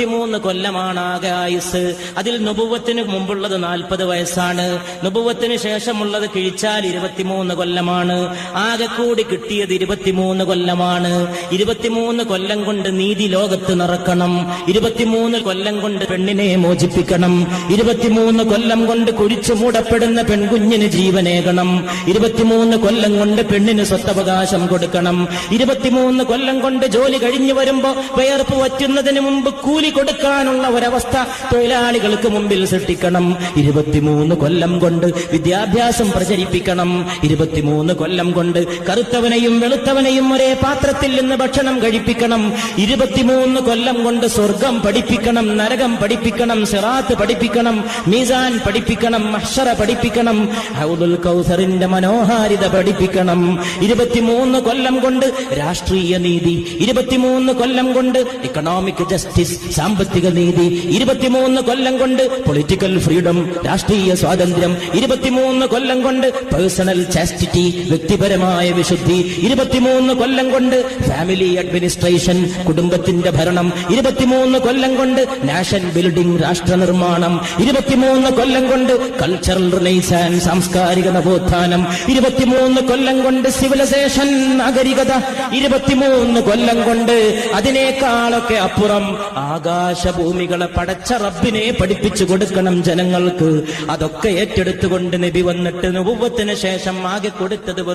3 കൊല്ലമാണ് ആകെ ആയുസ്. അതിൽ നുബുവത്തിന് മുമ്പുള്ളത് 40 വയസ്സാണ്. നുബുവത്തിന് ശേഷമുള്ളത് കിഴിച്ചാൽ 23 കൊല്ലമാണ്. ആകെ കൂടി കിട്ടിയത് 23 കൊല്ലമാണ്. 23 കൊല്ലം കൊണ്ട് നീതി ലോകത്ത് നടക്കണം. 23 കൊല്ലം കൊണ്ട് പെണ്ണിനെ മോചിപ്പിക്കണം. 23 കൊല്ലം കൊണ്ട് കുഴിച്ചു മൂടപ്പെടുന്ന പെൺകുഞ്ഞിന് ജീവനേകണം. 23 കൊല്ലം കൊണ്ട് പെണ്ണിന് സ്വത്തവകാശം കൊടുക്കണം. 23 കൊല്ലം കൊണ്ട് ജോലി കഴിഞ്ഞു വരുമ്പോ വിയർപ്പ് വറ്റുന്നതിന് മുമ്പ് കൂലി കൊടുക്കാനുള്ള ഒരവസ്ഥ തൊഴിലാളികൾക്ക് മുമ്പിൽ സൃഷ്ടിക്കണം. 23 കൊല്ലം കൊണ്ട് വിദ്യാഭ്യാസം പ്രചരിപ്പിക്കണം. 23 കൊല്ലം കൊണ്ട് കറുത്തവനെയും വെളുത്തവനെയും ഒരേ പാത്രത്തിൽ നിന്ന് ഭക്ഷണം കഴിപ്പിക്കണം. 23 കൊല്ലം കൊണ്ട് സ്വർഗം പഠിപ്പിക്കണം, നരകം പഠിപ്പിക്കണം, സിറാത്ത് പഠിപ്പിക്കണം, മീസാൻ പഠിപ്പിക്കണം, മഹ്ശറ പഠിപ്പിക്കണം, ഹൗദുൽ കൗസറിന്റെ മനോഹാരിത പഠിപ്പിക്കണം. 23 കൊല്ലം കൊണ്ട് രാഷ്ട്രീയ നീതി, 23 കൊല്ലം കൊണ്ട് ഇക്കണോമിക് ജസ്റ്റിസ്, സാമ്പത്തിക നീതി, 23 കൊല്ലം കൊണ്ട് പൊളിറ്റിക്കൽ ഫ്രീഡം, രാഷ്ട്രീയ സ്വാതന്ത്ര്യം, 23 കൊല്ലം കൊണ്ട് പേഴ്സണൽ ചാസ്റ്റിറ്റി, വ്യക്തിപരമായ വിശുദ്ധി, 23 കൊല്ലം കൊണ്ട് ഫാമിലി അഡ്മിനിസ്ട്രേഷൻ, കുടുംബത്തിന്റെ ഭരണം, 23 കൊല്ലം കൊണ്ട് നാഷൻ ബിൽഡിംഗ്, രാഷ്ട്ര നിർമ്മാണം, 23 കൊല്ലം കൊണ്ട് കൾച്ചറൽ റിനൈസാൻസ്, സാംസ്കാരിക നവോത്ഥാനം, 23 കൊല്ലം കൊണ്ട് സിവിലൈസേഷൻ, നാഗരികത, 23 കൊല്ലം കൊണ്ട് അതിനേക്കാളൊക്കെ അപ്പുറം ആകാശഭൂമികളെ പടച്ച റബ്ബിനെ പഠിപ്പിച്ചു കൊടുക്കണം ജനങ്ങൾക്ക്. അതൊക്കെ ഏറ്റെടുത്തുകൊണ്ട് നബി വന്നിട്ട് നുബുവത്തിന് ശേഷം ആകെ കൊടുത്തത്